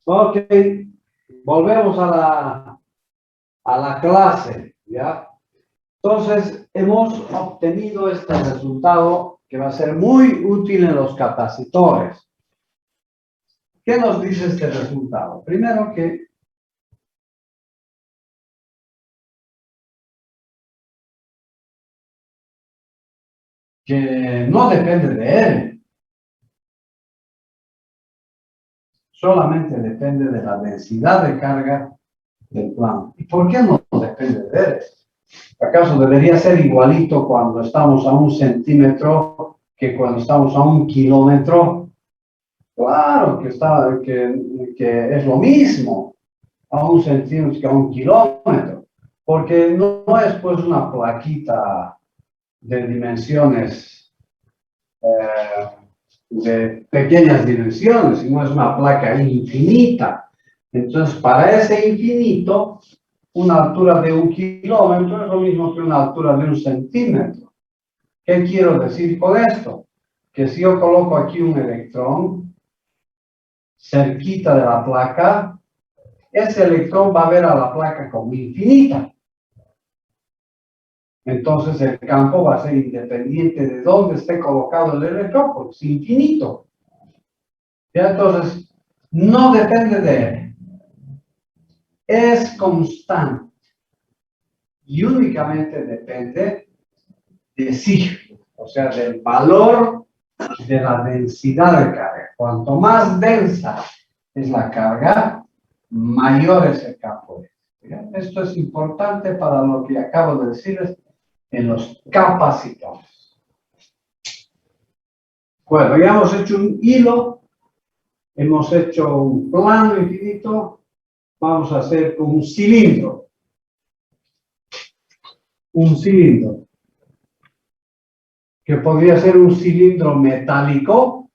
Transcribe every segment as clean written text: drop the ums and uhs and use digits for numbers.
Ok, volvemos a la clase, ¿ya? Entonces, hemos obtenido este resultado que va a ser muy útil en los capacitores. ¿Qué nos dice este resultado? Primero que no depende de él, solamente depende de la densidad de carga del plano. ¿Y por qué no depende de él? ¿Acaso debería ser igualito cuando estamos a 1 centímetro que cuando estamos a 1 kilómetro? Claro que es lo mismo a 1 centímetro que a 1 kilómetro, porque no es pues una plaquita de dimensiones, de pequeñas dimensiones, sino es una placa infinita. Entonces, para ese infinito, una altura de 1 kilómetro es lo mismo que una altura de 1 centímetro. ¿Qué quiero decir con esto? Que si yo coloco aquí un electrón cerquita de la placa, ese electrón va a ver a la placa como infinita. Entonces el campo va a ser independiente de dónde esté colocado el electrón, porque es infinito. ¿Ya? Entonces, no depende de él. Es constante. Y únicamente depende de sí, o sea, del valor de la densidad de carga. Cuanto más densa es la carga, mayor es el campo. Esto es importante para lo que acabo de decirles en los capacitores. Bueno, ya hemos hecho un hilo, hemos hecho un plano infinito, vamos a hacer un cilindro. Un cilindro, que podría ser un cilindro metálico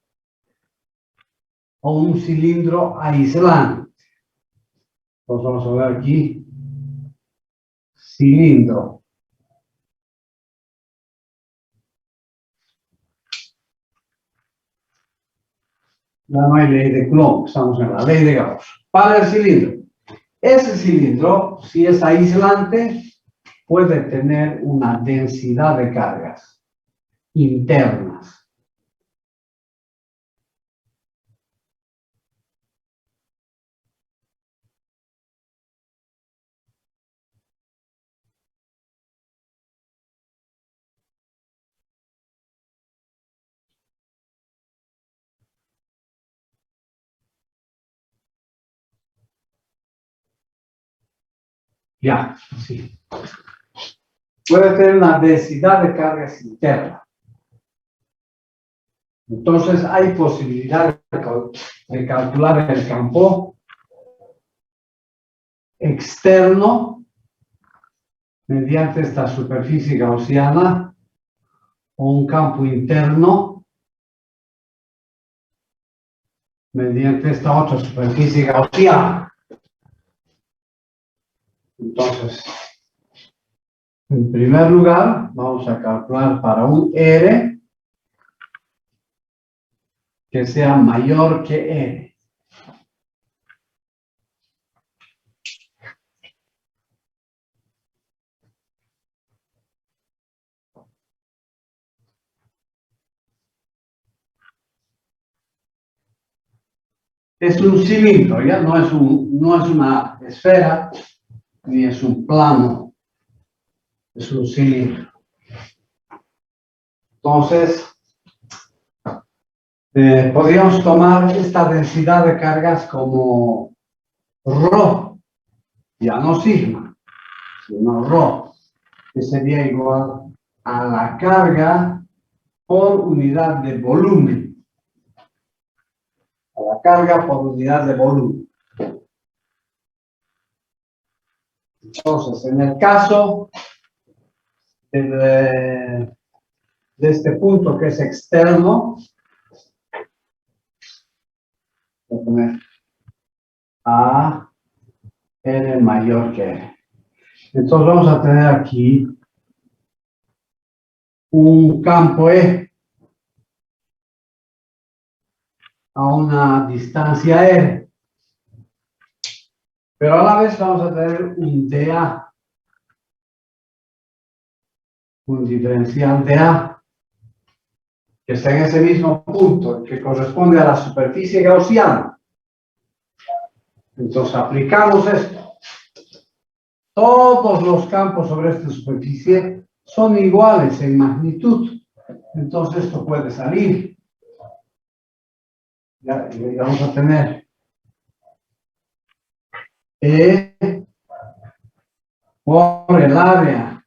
o un cilindro aislante. Pues vamos a ver aquí, cilindro. Ya no hay ley de Coulomb, estamos en la ley de Gauss. Para el cilindro. Ese cilindro, si es aislante, puede tener una densidad de cargas internas. Ya, sí. Puede tener una densidad de cargas interna. Entonces, hay posibilidad de calcular el campo externo mediante esta superficie gaussiana o un campo interno mediante esta otra superficie gaussiana. Entonces, en primer lugar, vamos a calcular para un R que sea mayor que R. Es un cilindro, ¿ya? No es una esfera, ni es un plano, es un cilindro. Entonces, podríamos tomar esta densidad de cargas como ρ, ya no sigma, sino ρ, que sería igual a la carga por unidad de volumen. A la carga por unidad de volumen. Entonces, en el caso de este punto que es externo, voy a poner A N mayor que N. Entonces vamos a tener aquí un campo E a una distancia R. Pero a la vez vamos a tener un dA, un diferencial dA, que está en ese mismo punto, que corresponde a la superficie gaussiana. Entonces aplicamos esto. Todos los campos sobre esta superficie son iguales en magnitud. Entonces esto puede salir. Ya, y vamos a tener E por el área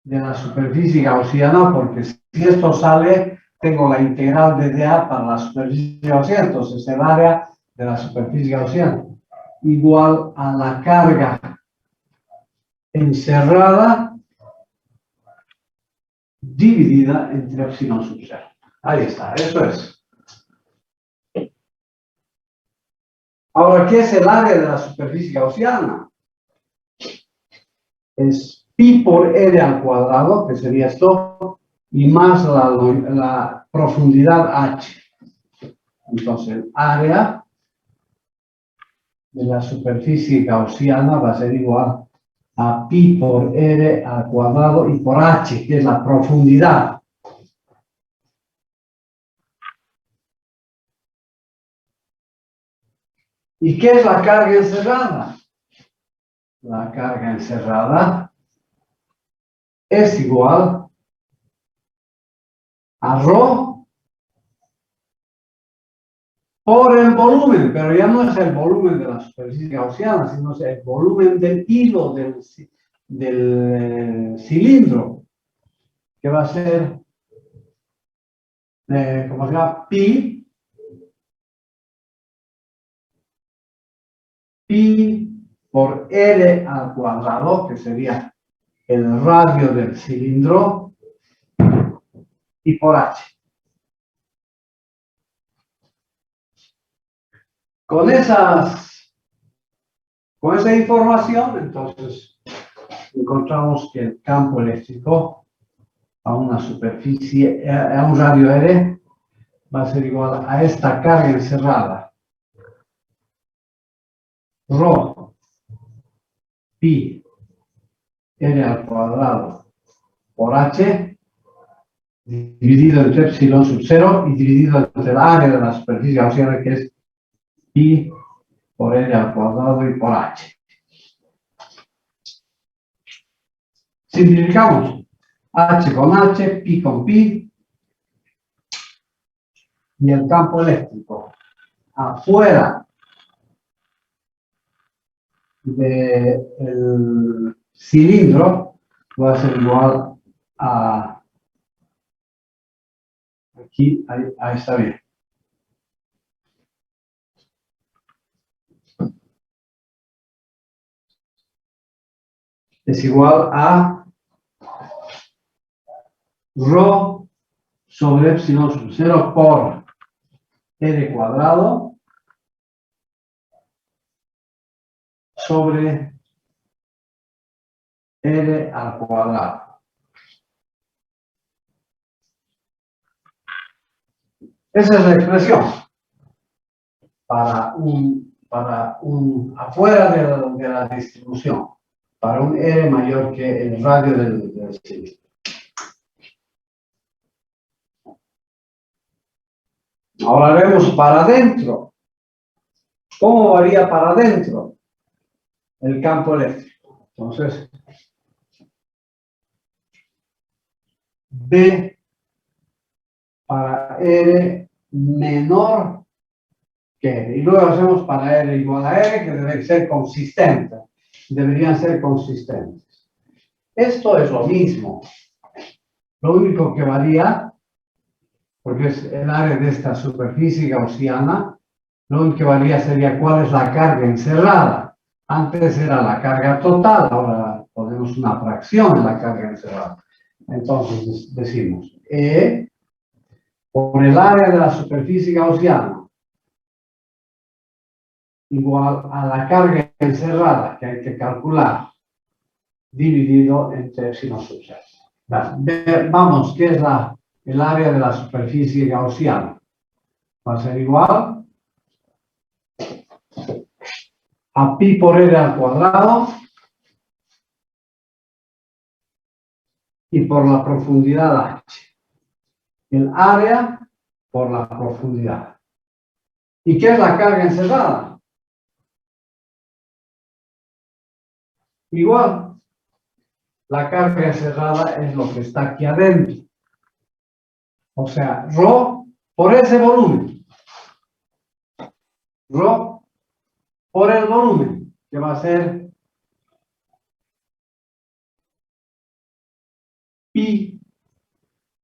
de la superficie gaussiana, porque si esto sale, tengo la integral de dA para la superficie gaussiana, entonces el área de la superficie gaussiana igual a la carga encerrada dividida entre epsilon sub 0. Ahí está, eso es. Ahora, ¿qué es el área de la superficie gaussiana? Es pi por r al cuadrado, que sería esto, y más la profundidad h. Entonces, el área de la superficie gaussiana va a ser igual a pi por r al cuadrado y por h, que es la profundidad. ¿Y qué es la carga encerrada? La carga encerrada es igual a ρ por el volumen, pero ya no es el volumen de la superficie gaussiana, sino es el volumen del hilo del cilindro, que va a ser, ¿cómo se llama? Pi por r al cuadrado, que sería el radio del cilindro, y por h. Con esa información, entonces, encontramos que el campo eléctrico a una superficie, a un radio R, va a ser igual a esta carga encerrada. Rho pi r al cuadrado por h dividido entre epsilon sub 0 y dividido entre el área de la superficie gaussiana, que es pi por r al cuadrado y por h. Simplificamos. H con h, pi con pi, y el campo eléctrico afuera del cilindro va a ser igual a, aquí, ahí está bien. Es igual a ρ sobre epsilon sub 0 por r cuadrado sobre r al cuadrado. Esa es la expresión para un afuera de la distribución, para un r mayor que el radio del cilindro. Ahora vemos para adentro. ¿Cómo varía para adentro el campo eléctrico? Entonces, B para R menor que R. Y luego hacemos para R igual a R, que debe ser consistente. Deberían ser consistentes. Esto es lo mismo. Lo único que varía, porque es el área de esta superficie gaussiana, lo único que varía sería cuál es la carga encerrada. Antes era la carga total, ahora ponemos una fracción en la carga encerrada. Entonces decimos E por el área de la superficie gaussiana igual a la carga encerrada que hay que calcular dividido entre epsilon sub 0. Vamos, ¿qué es el área de la superficie gaussiana? Va a ser igual a pi por r al cuadrado y por la profundidad h. El área por la profundidad. ¿Y qué es la carga encerrada? Igual, la carga encerrada es lo que está aquí adentro. O sea, ρ por ese volumen. Ρ por el volumen, que va a ser pi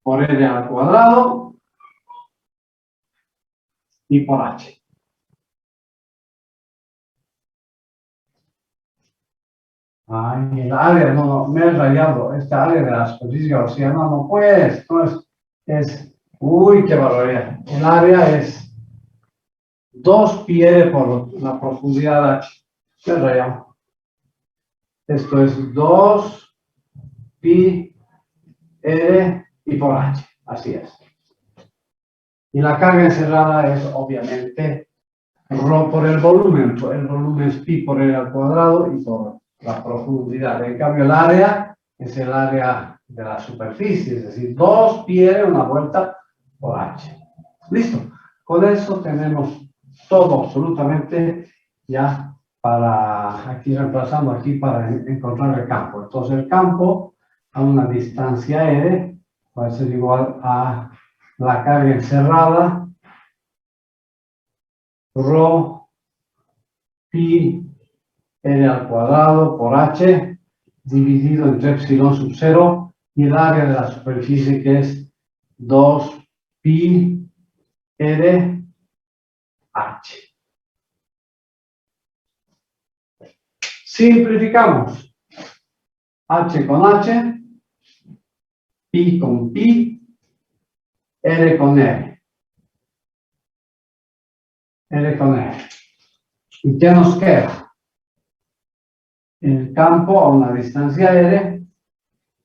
por r al cuadrado y por h. Ay, el área, no, me he rayado. Esta área de la superficie gaussiana, no, pues, no uy, qué barbaridad. El área es 2 pi r por la profundidad h. Me he rayado. Esto es 2 pi r y por h. Así es. Y la carga encerrada es, obviamente, ρ por el volumen. El volumen es pi por r al cuadrado y por la profundidad. En cambio, el área es el área de la superficie, es decir, 2 pi r una vuelta por h. Listo. Con eso tenemos todo absolutamente ya para, aquí reemplazando aquí para encontrar el campo. Entonces, el campo a una distancia r va a ser igual a la carga encerrada ρ pi r al cuadrado por h dividido entre epsilon sub 0 y el área de la superficie que es 2 pi r h. Simplificamos. H con h, pi con pi, r con r. R con r. ¿Y qué nos queda? El campo a una distancia r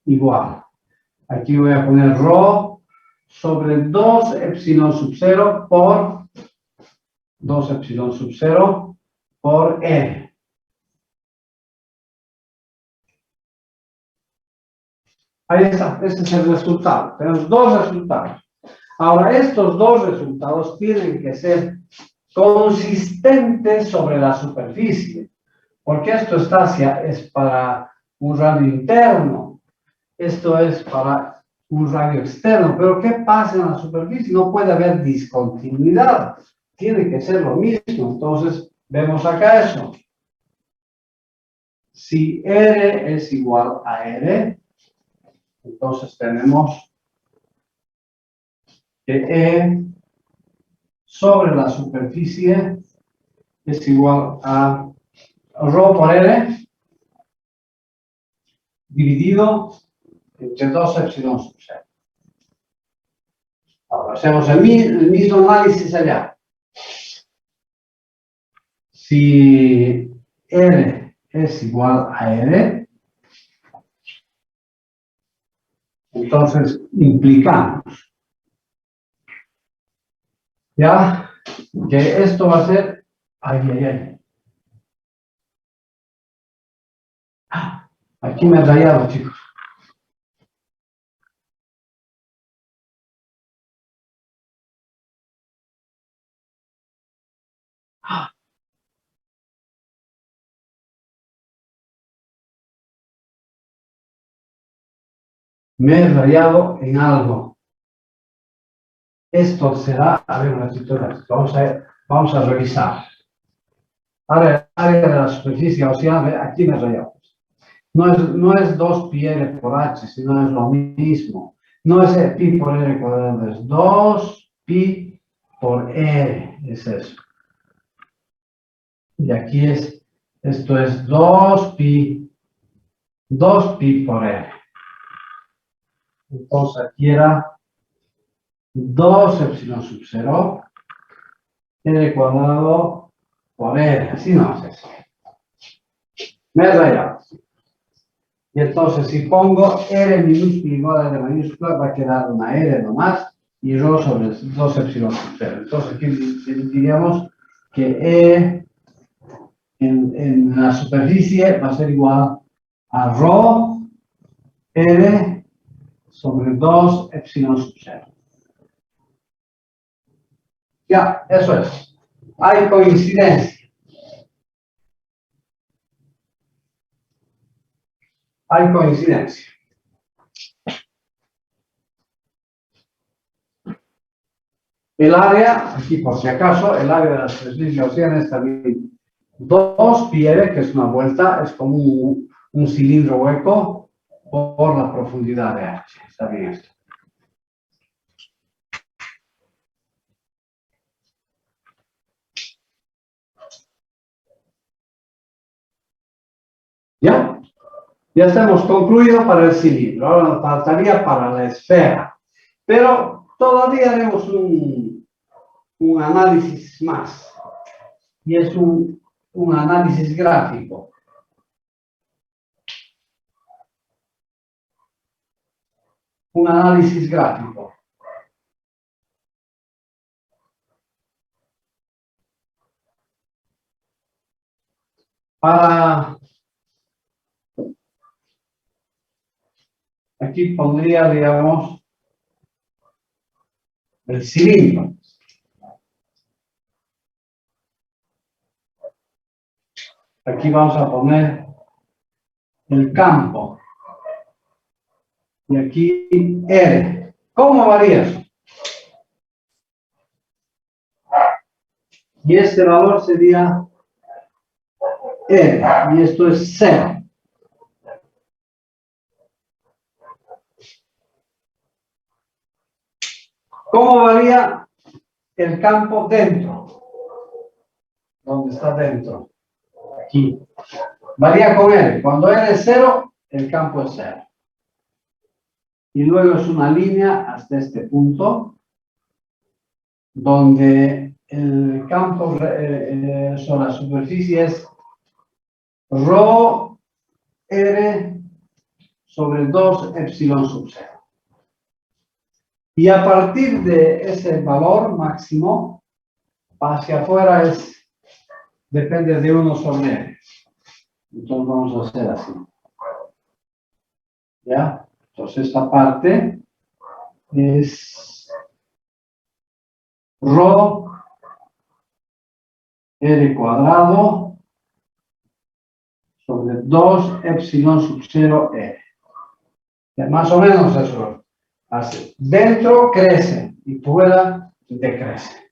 igual. Aquí voy a poner ρ sobre 2 epsilon sub 0 por 2 epsilon sub 0 por r. Ahí está, ese es el resultado. Tenemos dos resultados. Ahora, estos dos resultados tienen que ser consistentes sobre la superficie, porque esto es para un radio interno, esto es para un radio externo, pero ¿qué pasa en la superficie? No puede haber discontinuidad, tiene que ser lo mismo. Entonces, vemos acá eso. Si R es igual a R, entonces tenemos que E sobre la superficie es igual a ρ por R dividido entre 2 epsilon sub 0. Ahora hacemos el mismo análisis allá. Si R es igual a R, entonces implicamos ya que esto va a ser, aquí me he rayado, chicos. Me he rayado en algo. Esto será, a ver, un ratito, vamos a revisar. Área de la superficie gaussiana, aquí me he rayado. No es 2 pi r por h, sino es lo mismo. No es pi por r cuadrado, es 2 pi por r, es eso. Y aquí esto es 2 pi por r. Entonces aquí era 2 epsilon sub 0, r cuadrado por r, así no es eso. Me he rayado. Y entonces si pongo r minúscula igual a r mayúscula, va a quedar una r nomás y ρ sobre 2 epsilon sub 0. Entonces aquí diríamos que E en la superficie va a ser igual a rho R sobre 2 epsilon sub 0. Ya, eso es. Hay coincidencia. Hay coincidencia. El área, aquí por si acaso, el área de las tres gaussianas también 2 pi r, que es una vuelta, es como un cilindro hueco por la profundidad de h. Está bien esto. ¿Ya? Ya estamos concluido para el cilindro. Ahora nos faltaría para la esfera. Pero todavía haremos un análisis más. Y es un análisis gráfico. Un análisis gráfico. Para... Aquí pondría, digamos, el cilindro. Aquí vamos a poner el campo. Y aquí R. ¿Cómo varía eso? Y este valor sería R. Y esto es 0. ¿Cómo varía el campo dentro? ¿Dónde está dentro? Aquí. Varía con R. Cuando R es 0, el campo es 0. Y luego es una línea hasta este punto, donde el campo sobre la superficie es rho R sobre 2 epsilon sub 0. Y a partir de ese valor máximo, hacia afuera depende de 1 sobre R. Entonces vamos a hacer así. ¿Ya? Entonces esta parte es rho R cuadrado sobre 2 epsilon sub 0 R. Más o menos eso. Así. Dentro crece y fuera decrece.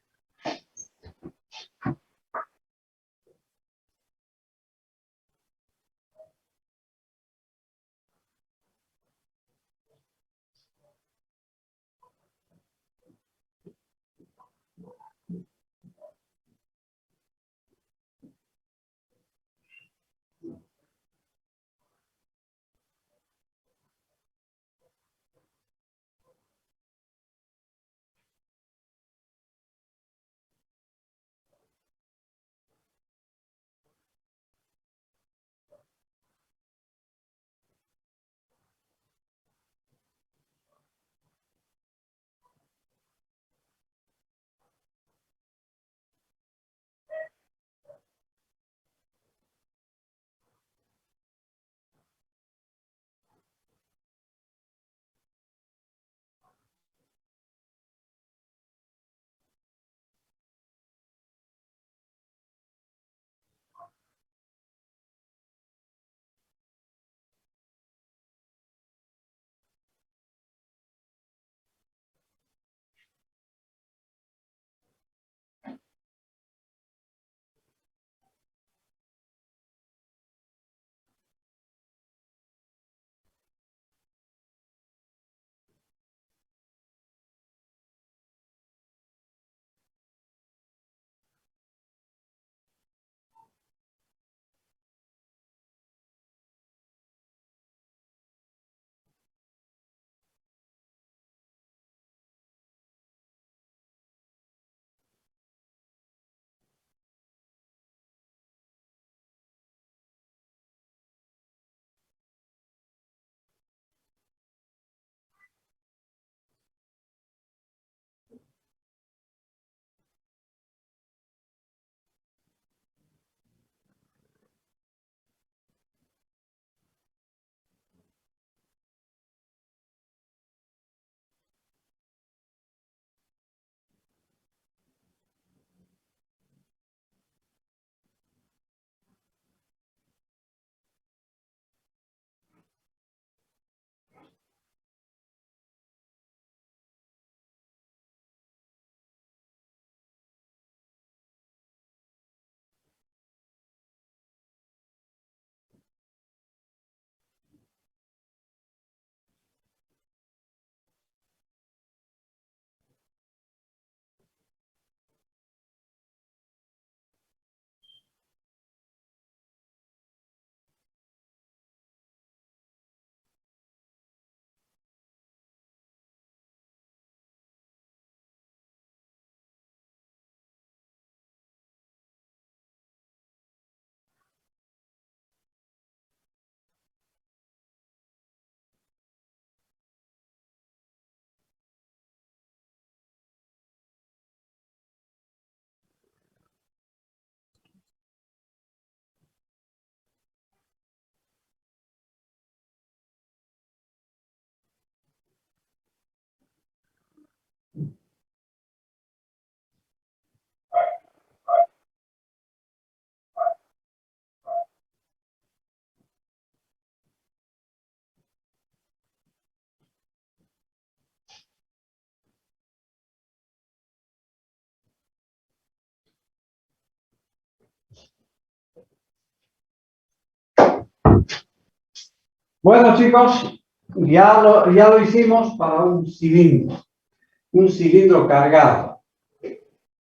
Bueno, chicos, ya lo hicimos para un cilindro cargado.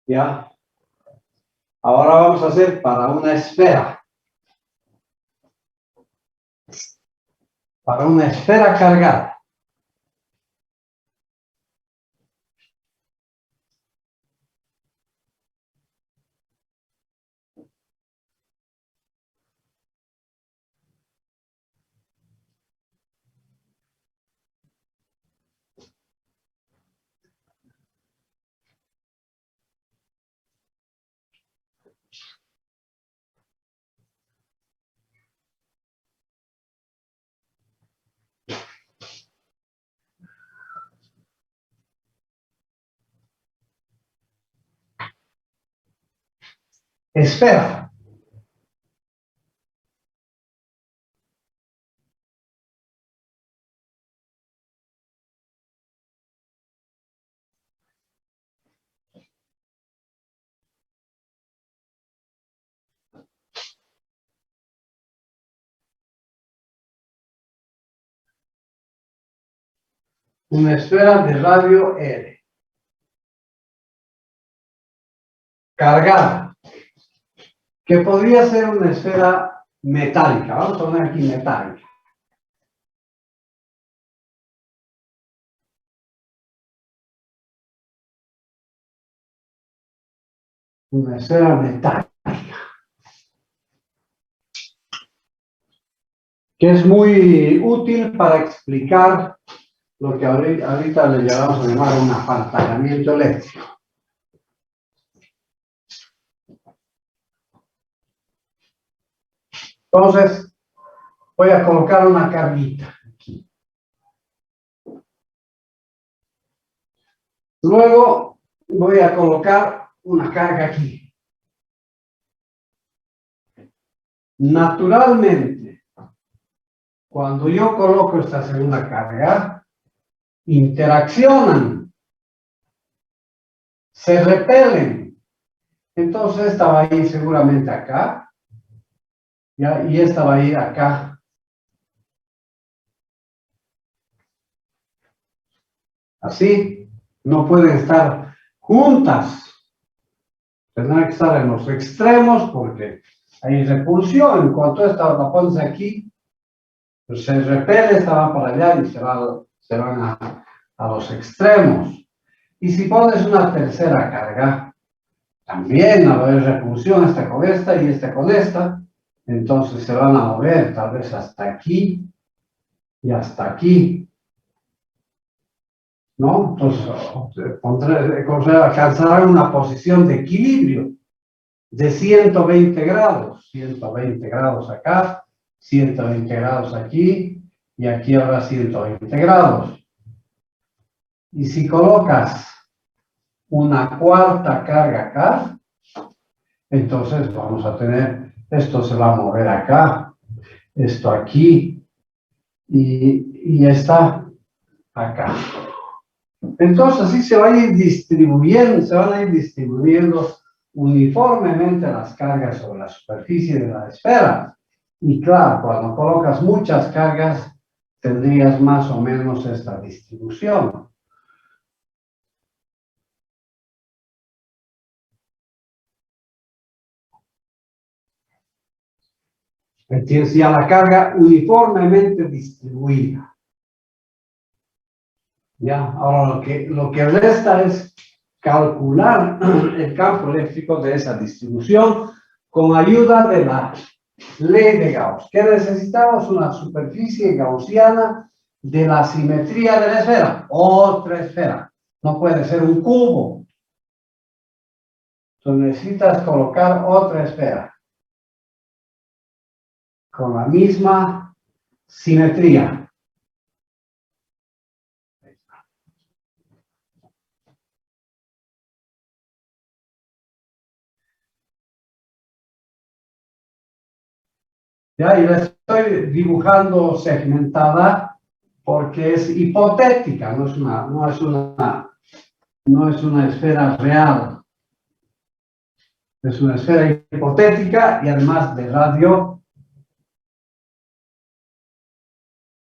¿Ya? Ahora vamos a hacer para una esfera. Para una esfera cargada. Esfera. Una esfera de radio L. Cargada. Que podría ser una esfera metálica. Vamos a poner aquí metálica. Una esfera metálica. Que es muy útil para explicar lo que ahorita le llamamos a llamar un apantallamiento eléctrico. Entonces, voy a colocar una carguita aquí. Luego, voy a colocar una carga aquí. Naturalmente, cuando yo coloco esta segunda carga, interaccionan, se repelen. Entonces, esta va a ir seguramente acá, ¿ya? Y esta va a ir acá. Así, no pueden estar juntas. Tendrán que estar en los extremos porque hay repulsión. En cuanto esta la pones aquí, pues se repele, esta va para allá y se van a los extremos. Y si pones una tercera carga, también va a haber repulsión, esta con esta y esta con esta. Entonces se van a mover tal vez hasta aquí y hasta aquí. ¿No? Entonces alcanzarán una posición de equilibrio de 120 grados. 120 grados acá, 120 grados aquí y aquí habrá 120 grados. Y si colocas una cuarta carga acá, entonces vamos a tener, esto se va a mover acá, esto aquí y esta acá. Entonces así se va a ir distribuyendo, se van a ir distribuyendo uniformemente las cargas sobre la superficie de la esfera. Y claro, cuando colocas muchas cargas, tendrías más o menos esta distribución. Tienes ya la carga uniformemente distribuida. Ya, ahora lo que resta es calcular el campo eléctrico de esa distribución con ayuda de la ley de Gauss. ¿Qué necesitamos? Una superficie gaussiana de la simetría de la esfera. Otra esfera. No puede ser un cubo. Entonces necesitas colocar otra esfera con la misma simetría. ¿Ya? Y la estoy dibujando segmentada porque es hipotética, no es una esfera real. Es una esfera hipotética y además de radio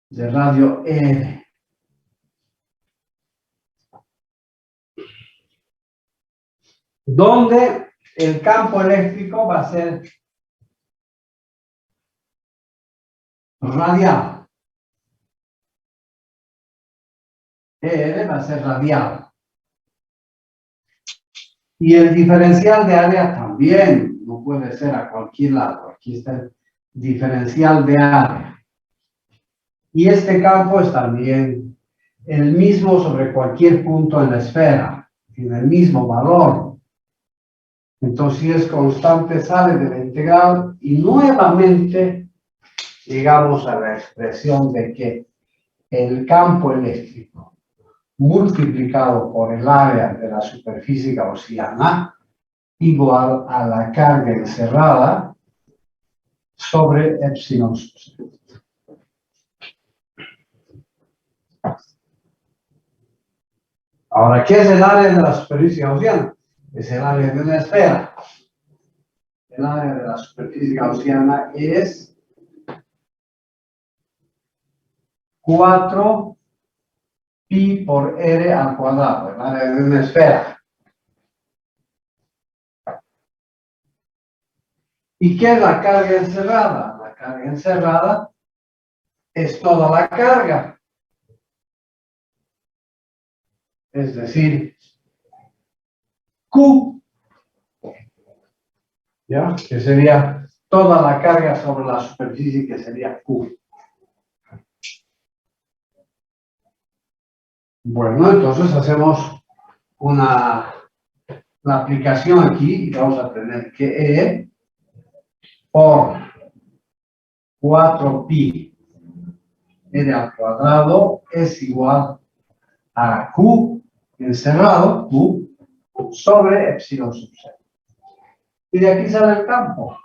de radio R, donde el campo eléctrico va a ser radial. ER va a ser radial. Y el diferencial de área también no puede ser a cualquier lado. Aquí está el diferencial de área. Y este campo es también el mismo sobre cualquier punto en la esfera. Tiene el mismo valor. Entonces, si es constante, sale de la integral y nuevamente llegamos a la expresión de que el campo eléctrico multiplicado por el área de la superficie gaussiana igual a la carga encerrada sobre epsilon sub c. Ahora, ¿qué es el área de la superficie gaussiana? Es el área de una esfera. El área de la superficie gaussiana es 4 pi por r al cuadrado, el área de una esfera. ¿Y qué es la carga encerrada? La carga encerrada es toda la carga. Es decir, Q, ¿ya? Que sería toda la carga sobre la superficie, que sería Q. Bueno, entonces hacemos la aplicación aquí y vamos a tener que E por 4 pi r al cuadrado es igual a Q encerrado, Q, sobre epsilon sub c. Y de aquí sale el campo.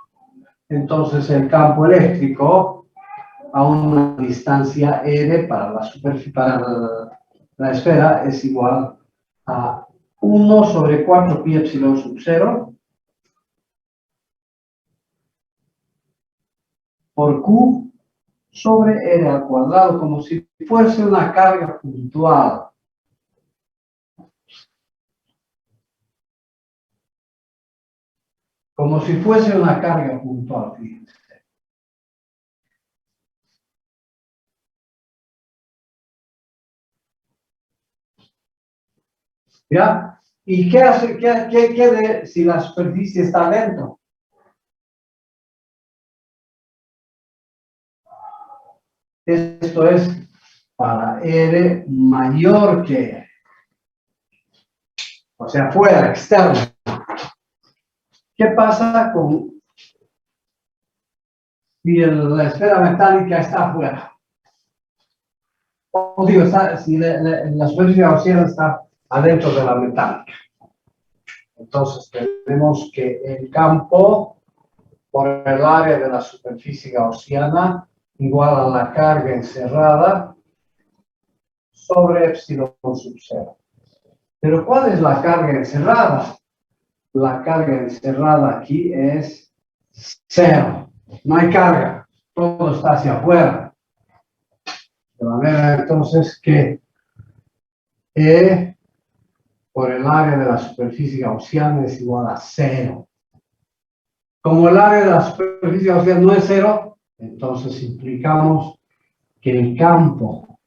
Entonces el campo eléctrico a una distancia r para la superficie, para la esfera, es igual a 1 sobre 4 pi epsilon sub 0 por Q sobre r al cuadrado, como si fuese una carga puntual. Como si fuese una carga puntual, fíjense. ¿Ya? ¿Y qué hace, si la superficie está dentro? Esto es para R mayor que R. O sea, fuera, externo. ¿Qué pasa si la esfera metálica está afuera? O digo, si la superficie gaussiana está adentro de la metálica. Entonces tenemos que el campo por el área de la superficie gaussiana igual a la carga encerrada sobre epsilon sub 0. Pero ¿cuál es la carga encerrada? La carga encerrada aquí es 0. No hay carga. Todo está hacia afuera. De manera entonces que E por el área de la superficie gaussiana es igual a 0. Como el área de la superficie gaussiana no es 0, entonces implicamos que el campo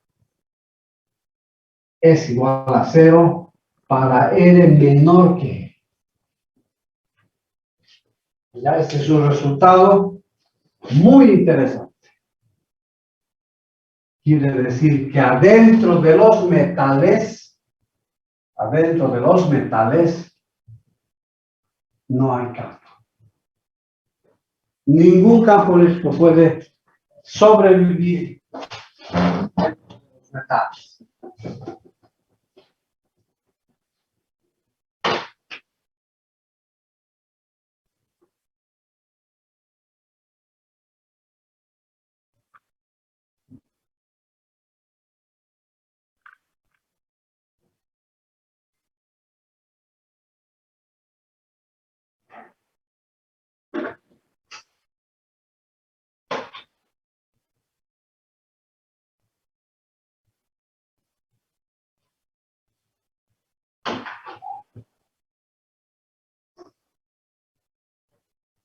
es igual a 0 para R menor que E. Ya este es un resultado muy interesante. Quiere decir que adentro de los metales no hay campo. Ningún campo eléctrico puede sobrevivir en los metales.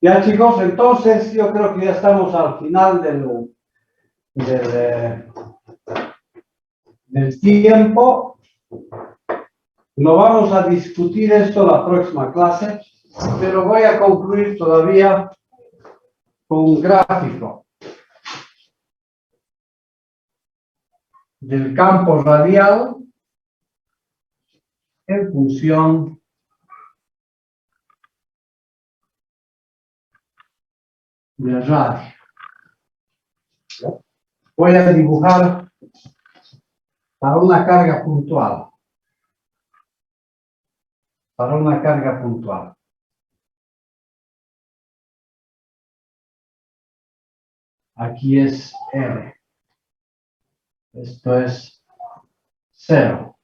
Ya chicos, entonces yo creo que ya estamos al final del tiempo. No vamos a discutir esto la próxima clase, pero voy a concluir todavía con un gráfico del campo radial en función del radio. Voy a dibujar para una carga puntual. Para una carga puntual. Aquí es R. Esto es 0.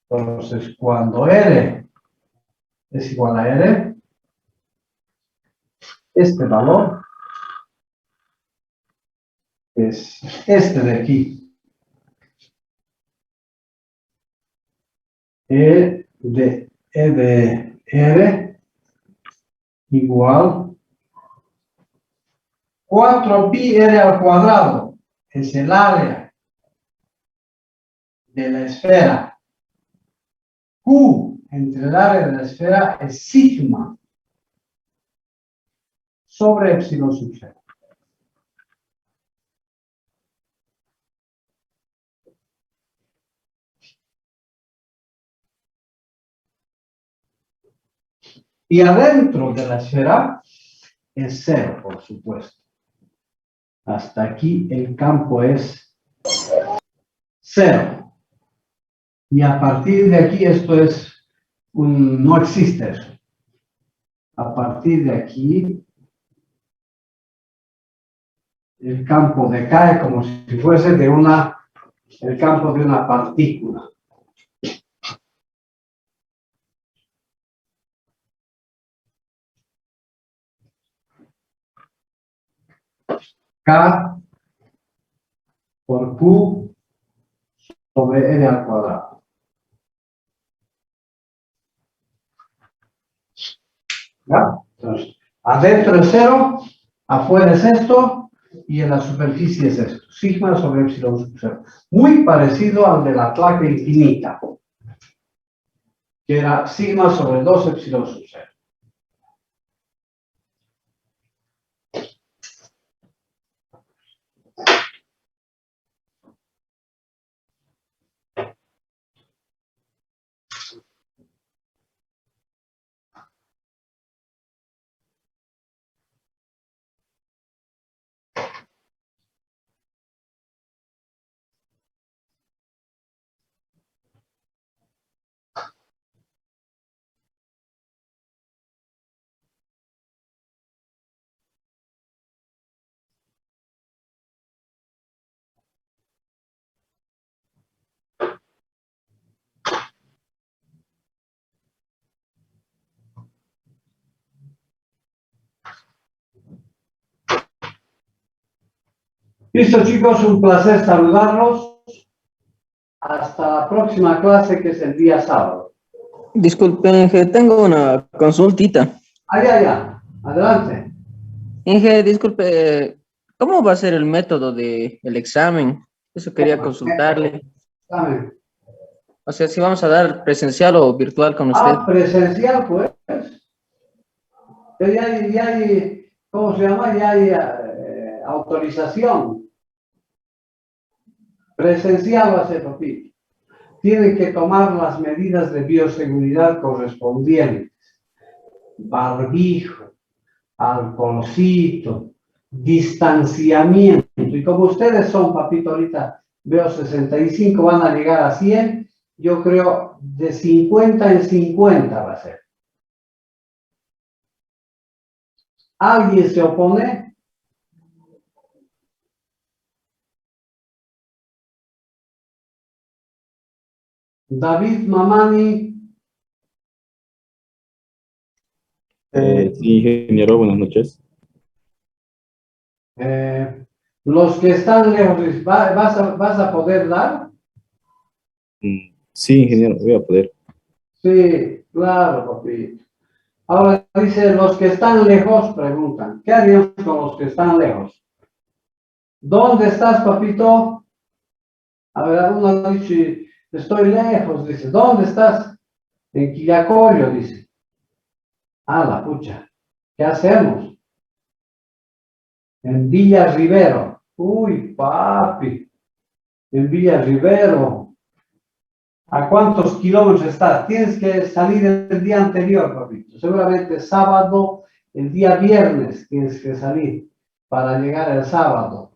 Entonces, cuando R es igual a R, este valor es este de aquí. E de R igual 4pi R al cuadrado. Es el área de la esfera. Q entre el área de la esfera es sigma sobre epsilon sub 0. Y adentro de la esfera es 0, por supuesto. Hasta aquí el campo es 0. Y a partir de aquí esto es no existe eso. A partir de aquí el campo decae como si fuese el campo de una partícula. K por Q sobre N al cuadrado. ¿Ya? Entonces, adentro es 0, afuera es esto, y en la superficie es esto. Sigma sobre epsilon sub 0. Muy parecido al de la placa infinita, que era sigma sobre 2 epsilon sub 0. Listo, chicos, un placer saludarlos. Hasta la próxima clase, que es el día sábado. Disculpen, Inge, tengo una consultita. Ya. Adelante. Inge, disculpe, ¿cómo va a ser el método del examen? Eso quería consultarle. Examen. O sea, si vamos a dar presencial o virtual con usted. Presencial, pues. Ya hay, ¿cómo se llama? Ya hay autorización. Presencial va a ser, papi. Tienen que tomar las medidas de bioseguridad correspondientes. Barbijo, alcoholcito, distanciamiento. Y como ustedes son, papito, ahorita veo 65, van a llegar a 100, yo creo de 50 en 50 va a ser. ¿Alguien se opone? David Mamani. Sí, ingeniero, buenas noches. Los que están lejos, ¿vas a poder dar? Sí, ingeniero, voy a poder. Sí, claro, papito. Ahora dice, los que están lejos preguntan, ¿qué haríamos con los que están lejos? ¿Dónde estás, papito? A ver, uno ha dicho, estoy lejos, dice, ¿dónde estás? En Quillacollo, dice. Ah, la pucha, ¿qué hacemos? En Villa Rivero. Uy, papi, en Villa Rivero. ¿A cuántos kilómetros estás? Tienes que salir el día anterior, papito. Seguramente sábado, el día viernes tienes que salir para llegar el sábado.